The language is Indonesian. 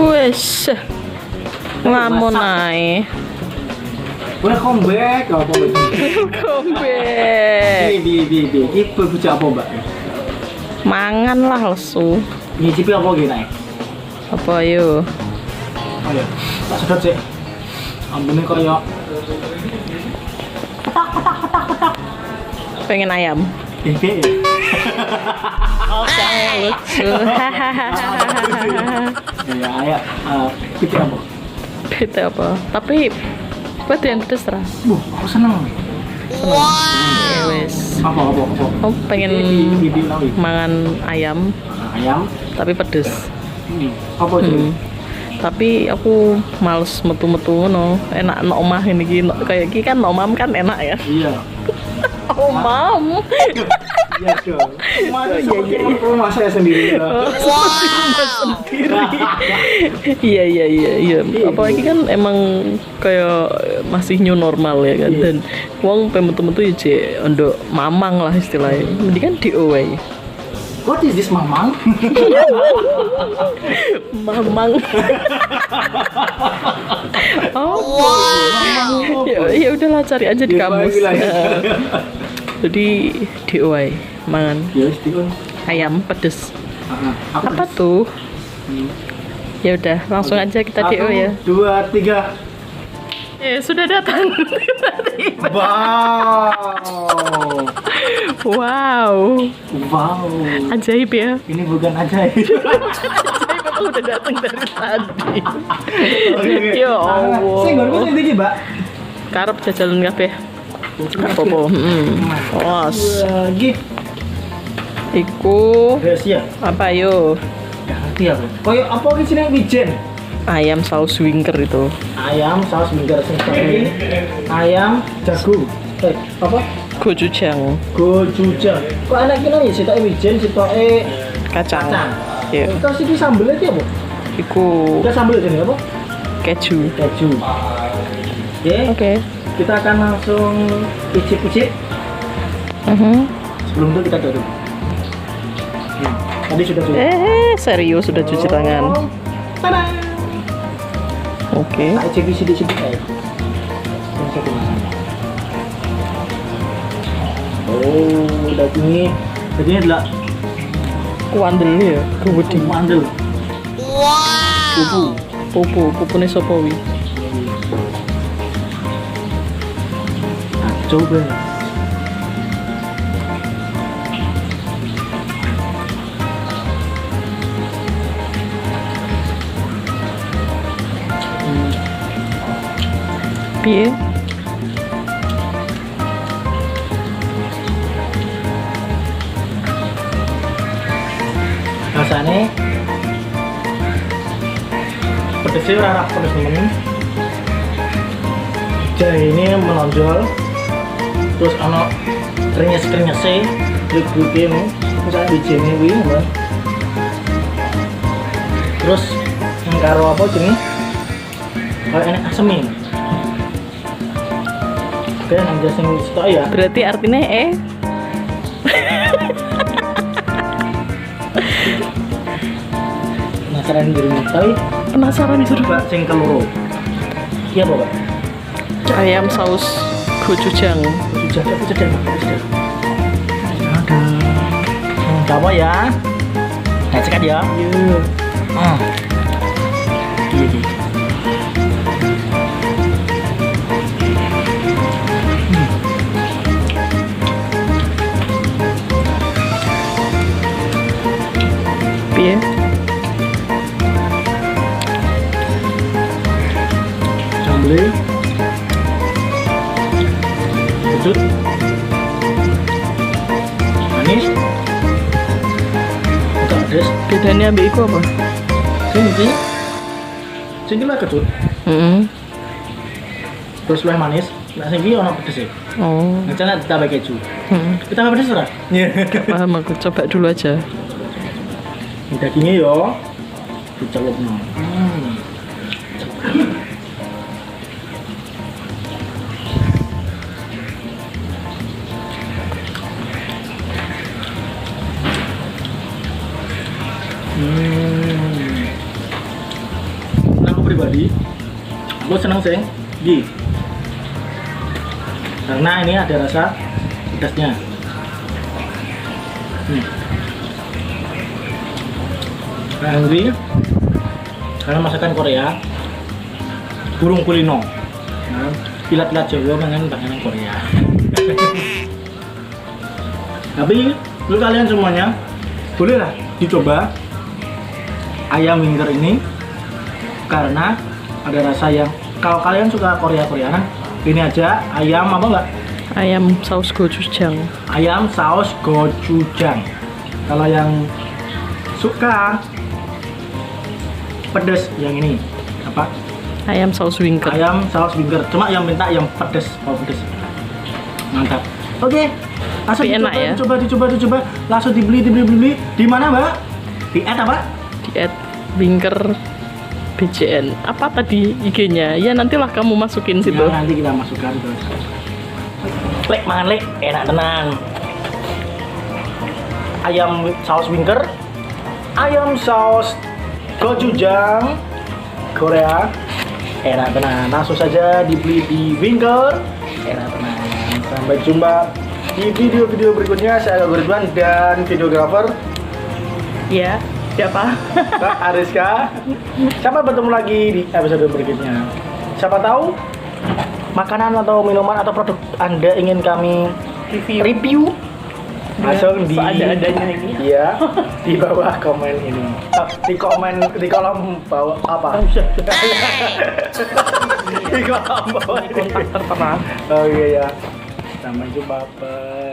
Wes. Ngelamun ae. Udah comeback apa lagi? Comeback. Ini bocah apa, Mbak? Mangan lah lesu. Ngicipi apa gini? Apa yo? Ayo, tak sedot sih. Ambune kaya Pengen ayam. bebek. Oke, lucu. Ya, ayo. Kita apa? Bete apa? Tapi bete yang terserah. Aku seneng. Ya wes. Apa? Aku pengen Bibi lawi. mangan ayam Ayam. tapi pedes. Apa itu? Tapi aku males metu-metu ngono. Enak nang omah ini iki kayak iki kan omam kan enak ya. Iya. Omam. Iya dong. Masa seperti rumah saya sendiri. Iya. Apalagi kan emang kayak masih new normal ya kan. Dan wong metu-metu ya cek ndok mamang lah istilahnya. Mendingan DIY. What is this, Mamang? Mamang. Oh. Ya udahlah cari aja di kamus. Jadi DIY mangan Yes, Dion. ayam pedes. Aku Apa tuh? Ya udah, langsung aja kita DIY ya. 1, 2, 3. Sudah datang. Wow. Wow. Ajaib ya. Ini bukan ajaib. Ajaib apa udah datang dari tadi. Ya Allah. Saya nggak bisa ini, Mbak. Karep jajalan kabeh. Apa-apa. Os. Lagi. Iku Rahasia. apa yo? Ganti aku. Kayak apa di sini wijen? Ayam saus wingker itu. Ayam saus minggar sing ayam jagung. Apa? Gochujang. Gochujang. Kok enak iki nang ya sitoke wijen, sitoke Kacang. kacang. Ya. Terus iki sambelnya iki apa? Iku Kita sambel jenenge apa? keju. Keju. Oke. Kita akan langsung icip-icip. Sebelum itu kita dorong. Tadi sudah cuci. Serius sudah cuci tangan. Tada. Oke. Tak icip sedikit aja. Oh, dagingnya adalah Kuandel ya, kewedi. mandel. Pupune sapa wi? Nah, coba. Piye? Rasanya pedesnya rara pedes temen. Jahe ini menonjol. Terus ono krenyes-krenyesnya gluk-gluknya ini. Misalnya bijinya ini Mbak. Terus yang karo apa jenis? Kayak enak asemin. Oke, yang jelas yang stok ya. Berarti artinya Penasaran diri tapi penasaran jujur. coba sing keloro. Iya, Pak. Ayam saus gochujang. Sudah. Ada. Coba ya. Nah, cekat ya. Yuk. Iya. Piye? Sambelnya. Kecut. Manis. Agak pedes. Bedanya ambek iku apa? Sini lah kecut. Terus luwih manis. Nah, sing iki ono pedes e. Oh. Ngecana ditambah keju. Kita pedes ora? Gak paham aku, coba dulu aja. Dagingnya yo dicelupno. Gue seneng sih, di karena ini ada rasa pedasnya. Hungry karena masakan Korea, burung kulino. Nah, pilat-pilat Jawa mangan makanan Korea. Tapi lu kalian semuanya bolehlah dicoba ayam winger ini karena ada rasa yang kalau kalian suka Korea-Koreaan, ini aja ayam apa enggak? Ayam saus gochujang. Ayam saus gochujang. Kalau yang suka pedas yang ini apa? Ayam saus wingker. Ayam saus winger. Cuma yang minta yang pedas, mau pedas. Mantap. Oke. Langsung Tapi enak ya? dicoba. Langsung dibeli. Di mana, Mbak? Di apa? Di @wingker BJN. Apa tadi IG-nya? Ya nantilah kamu masukin situ. Ya, nanti kita masukkan terus. Lek mangan lek, enak tenan. Ayam saus winger, ayam saus gochujang Korea, enak tenan. Langsung saja dibeli di Winger, enak tenan. Sampai jumpa di video-video berikutnya. Saya Agus Ridwan dan videografer Ya, siapa? Kak Ariska. Sampai bertemu lagi di episode berikutnya. Siapa tahu makanan atau minuman atau produk Anda ingin kami review langsung di seadanya ini. Iya, di bawah komen ini. Di kolom bawah apa? Di kolom bawah Kontak tertera. Oh iya ya. Sampai jumpa. Bye.